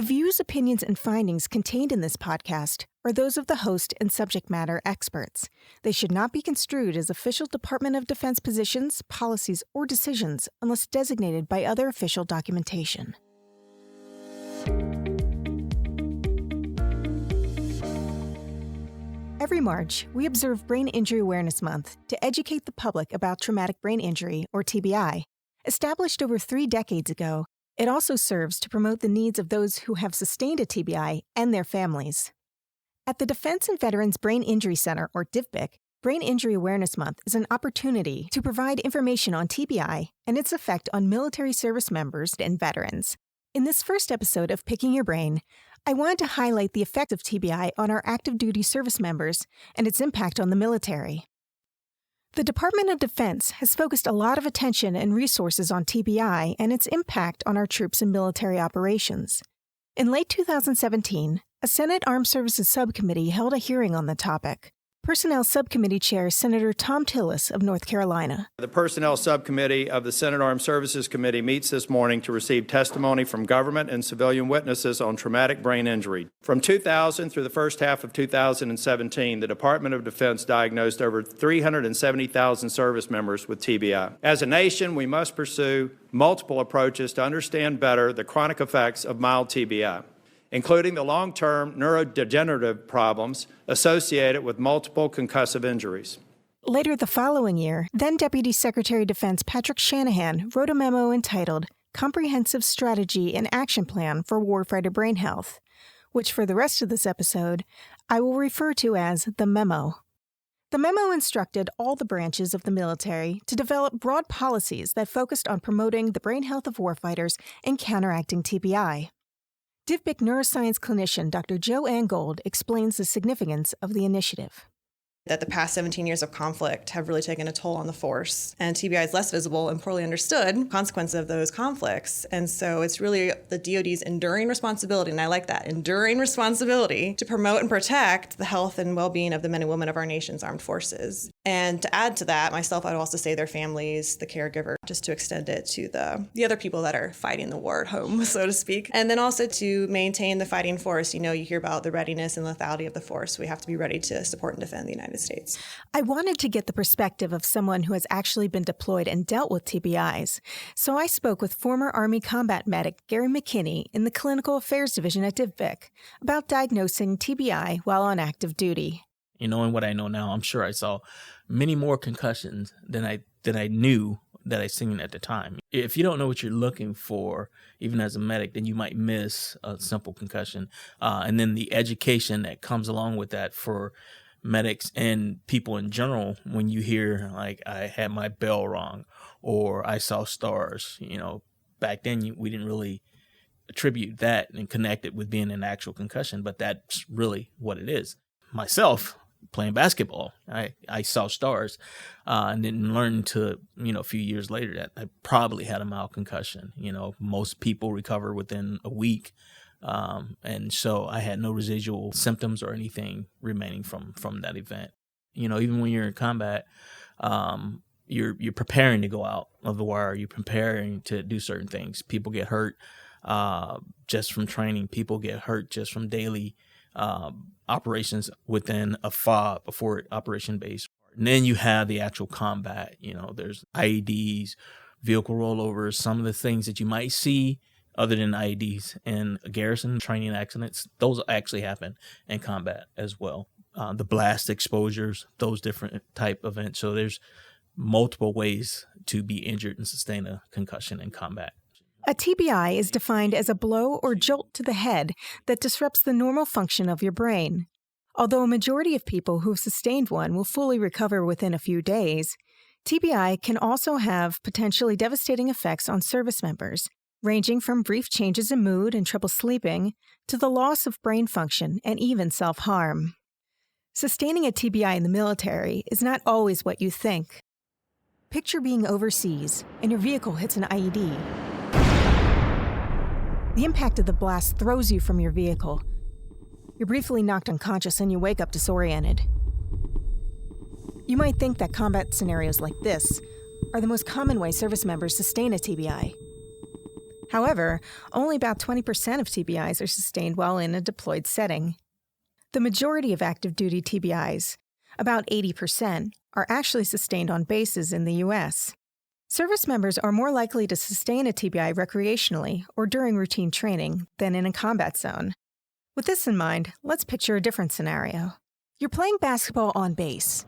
The views, opinions, and findings contained in this podcast are those of the host and subject matter experts. They should not be construed as official Department of Defense positions, policies, or decisions unless designated by other official documentation. Every March, we observe Brain Injury Awareness Month to educate the public about traumatic brain injury, or TBI. Established over 3 decades ago, it also serves to promote the needs of those who have sustained a TBI and their families. At the Defense and Veterans Brain Injury Center, or DVBIC, Brain Injury Awareness Month is an opportunity to provide information on TBI and its effect on military service members and veterans. In this first episode of Picking Your Brain, I wanted to highlight the effect of TBI on our active duty service members and its impact on the military. The Department of Defense has focused a lot of attention and resources on TBI and its impact on our troops and military operations. In late 2017, a Senate Armed Services Subcommittee held a hearing on the topic. Personnel Subcommittee Chair Senator Tom Tillis of North Carolina. The Personnel Subcommittee of the Senate Armed Services Committee meets this morning to receive testimony from government and civilian witnesses on traumatic brain injury. From 2000 through the first half of 2017, the Department of Defense diagnosed over 370,000 service members with TBI. As a nation, we must pursue multiple approaches to understand better the chronic effects of mild TBI, including the long-term neurodegenerative problems associated with multiple concussive injuries. Later the following year, then Deputy Secretary of Defense Patrick Shanahan wrote a memo entitled Comprehensive Strategy and Action Plan for Warfighter Brain Health, which for the rest of this episode, I will refer to as the memo. The memo instructed all the branches of the military to develop broad policies that focused on promoting the brain health of warfighters and counteracting TBI. DVBIC neuroscience clinician Dr. Joe Angold explains the significance of the initiative. That the past 17 years of conflict have really taken a toll on the force, and TBI is less visible and poorly understood consequences of those conflicts. And so it's really the DoD's enduring responsibility, and I like that, enduring responsibility to promote and protect the health and well-being of the men and women of our nation's armed forces. And to add to that, myself, I'd also say their families, the caregiver, just to extend it to the other people that are fighting the war at home, so to speak. And then also to maintain the fighting force. You know, you hear about the readiness and lethality of the force. We have to be ready to support and defend the United States. I wanted to get the perspective of someone who has actually been deployed and dealt with TBIs, so I spoke with former Army combat medic Gary McKinney in the Clinical Affairs Division at DVBIC about diagnosing TBI while on active duty. You know, and what I know now, I'm sure I saw many more concussions than I knew that I seen at the time. If you don't know what you're looking for, even as a medic, then you might miss a simple concussion. And then the education that comes along with that for medics and people in general, when you hear like I had my bell wrong or I saw stars, you know, back then we didn't really attribute that and connect it with being an actual concussion, but that's really what it is. Myself, playing basketball, I saw stars and then learned to, you know, a few years later that I probably had a mild concussion. You know, most people recover within a week. And so I had no residual symptoms or anything remaining from that event. You know, even when you're in combat, you're preparing to go out of the wire. You're preparing to do certain things. People get hurt just from training. People get hurt just from daily operations within a FOB, a forward operation base. And then you have the actual combat. You know, there's IEDs, vehicle rollovers, some of the things that you might see other than IEDs and garrison training accidents. Those actually happen in combat as well. The blast exposures, those different type events. So there's multiple ways to be injured and sustain a concussion in combat. A TBI is defined as a blow or jolt to the head that disrupts the normal function of your brain. Although a majority of people who've sustained one will fully recover within a few days, TBI can also have potentially devastating effects on service members, ranging from brief changes in mood and trouble sleeping to the loss of brain function and even self-harm. Sustaining a TBI in the military is not always what you think. Picture being overseas and your vehicle hits an IED. The impact of the blast throws you from your vehicle. You're briefly knocked unconscious and you wake up disoriented. You might think that combat scenarios like this are the most common way service members sustain a TBI. However, only about 20% of TBIs are sustained while in a deployed setting. The majority of active duty TBIs, about 80%, are actually sustained on bases in the U.S. Service members are more likely to sustain a TBI recreationally or during routine training than in a combat zone. With this in mind, let's picture a different scenario. You're playing basketball on base.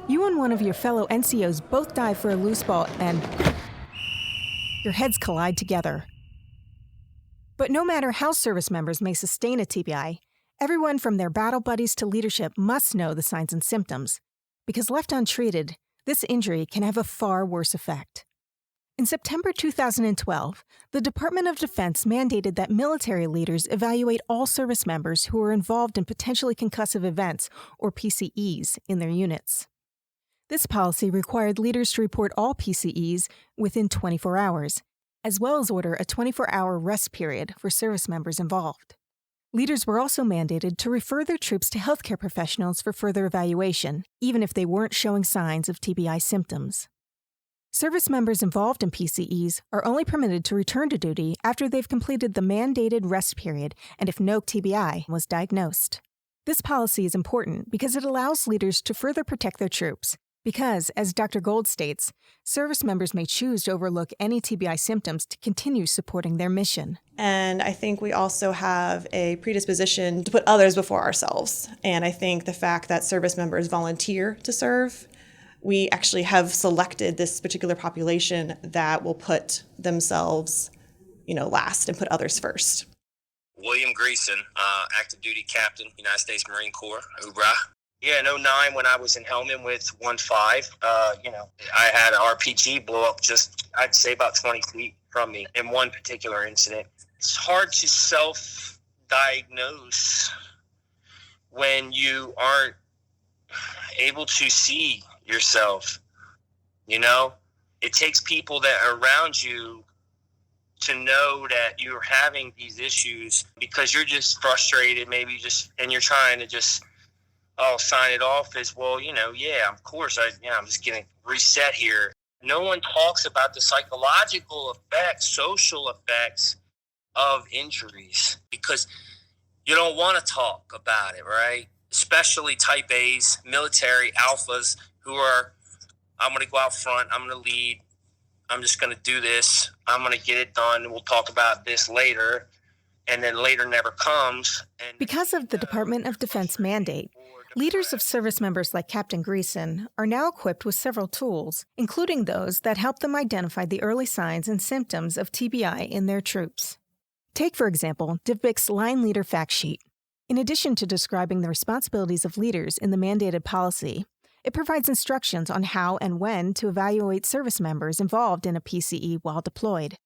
You and one of your fellow NCOs both dive for a loose ball and your heads collide together. But no matter how service members may sustain a TBI, everyone from their battle buddies to leadership must know the signs and symptoms, because left untreated, this injury can have a far worse effect. In September 2012, the Department of Defense mandated that military leaders evaluate all service members who are involved in potentially concussive events, or PCEs, in their units. This policy required leaders to report all PCEs within 24 hours, as well as order a 24-hour rest period for service members involved. Leaders were also mandated to refer their troops to healthcare professionals for further evaluation, even if they weren't showing signs of TBI symptoms. Service members involved in PCEs are only permitted to return to duty after they've completed the mandated rest period and if no TBI was diagnosed. This policy is important because it allows leaders to further protect their troops, because, as Dr. Gold states, service members may choose to overlook any TBI symptoms to continue supporting their mission. And I think we also have a predisposition to put others before ourselves. And I think the fact that service members volunteer to serve, we actually have selected this particular population that will put themselves, last and put others first. William Greason, active duty captain, United States Marine Corps, hoorah. Yeah, in 2009 when I was in Helmand with 1-5, I had an RPG blow up just, I'd say about 20 feet from me in one particular incident. It's hard to self-diagnose when you aren't able to see yourself, It takes people that are around you to know that you're having these issues because you're just frustrated, and you're trying to just sign it off as, of course, I'm just getting reset here. No one talks about the psychological effects, social effects of injuries because you don't want to talk about it, right? Especially type A's, military alphas who are, I'm going to go out front, I'm going to lead, I'm just going to do this, I'm going to get it done, we'll talk about this later, and then later never comes. And because of the Department of Defense mandate, leaders of service members like Captain Greason are now equipped with several tools, including those that help them identify the early signs and symptoms of TBI in their troops. Take, for example, DivBIC's Line Leader Fact Sheet. In addition to describing the responsibilities of leaders in the mandated policy, it provides instructions on how and when to evaluate service members involved in a PCE while deployed.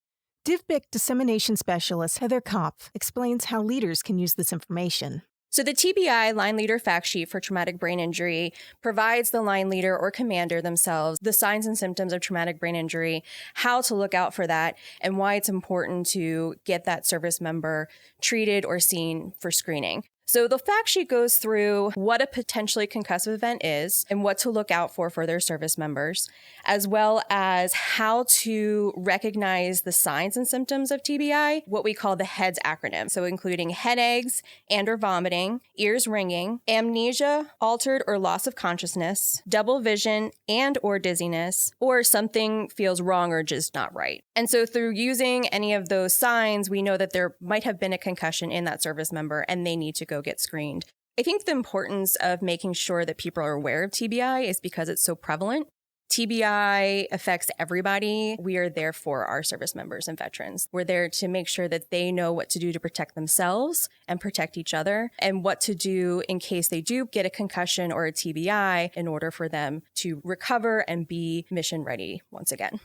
DivBIC Dissemination Specialist Heather Kopf explains how leaders can use this information. So the TBI Line Leader Fact Sheet for traumatic brain injury provides the line leader or commander themselves the signs and symptoms of traumatic brain injury, how to look out for that, and why it's important to get that service member treated or seen for screening. So the fact sheet goes through what a potentially concussive event is and what to look out for their service members, as well as how to recognize the signs and symptoms of TBI, what we call the HEADS acronym. So including headaches and or vomiting, ears ringing, amnesia, altered or loss of consciousness, double vision and or dizziness, or something feels wrong or just not right. And so through using any of those signs, we know that there might have been a concussion in that service member and they need to go get screened. I think the importance of making sure that people are aware of TBI is because it's so prevalent. TBI affects everybody. We are there for our service members and veterans. We're there to make sure that they know what to do to protect themselves and protect each other, and what to do in case they do get a concussion or a TBI in order for them to recover and be mission ready once again.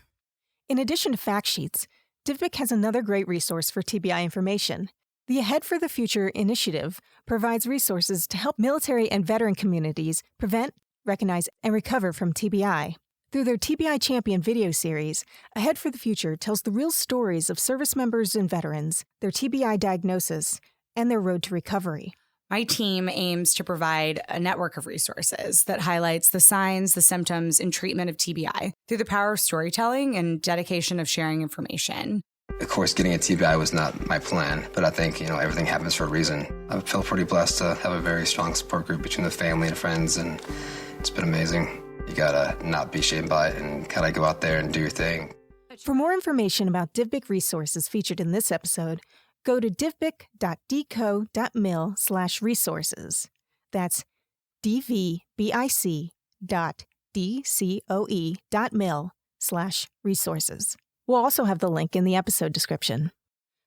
In addition to fact sheets, DivBIC has another great resource for TBI information. The Ahead for the Future initiative provides resources to help military and veteran communities prevent, recognize, and recover from TBI. Through their TBI Champion video series, Ahead for the Future tells the real stories of service members and veterans, their TBI diagnosis, and their road to recovery. My team aims to provide a network of resources that highlights the signs, the symptoms, and treatment of TBI through the power of storytelling and dedication of sharing information. Of course, getting a TBI was not my plan, but I think, everything happens for a reason. I feel pretty blessed to have a very strong support group between the family and friends, and it's been amazing. You gotta not be shamed by it and gotta go out there and do your thing. For more information about DivBic resources featured in this episode, go to divbic.deco.mil/resources. That's dvbic.dcoe.mil/resources. We'll also have the link in the episode description.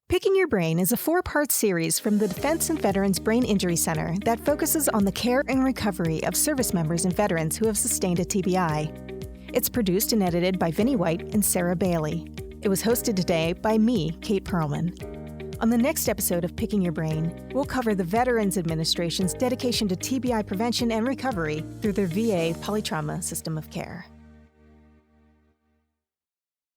Picking Your Brain is a 4-part series from the Defense and Veterans Brain Injury Center that focuses on the care and recovery of service members and veterans who have sustained a TBI. It's produced and edited by Vinnie White and Sarah Bailey. It was hosted today by me, Kate Perlman. On the next episode of Picking Your Brain, we'll cover the Veterans Administration's dedication to TBI prevention and recovery through their VA polytrauma system of care.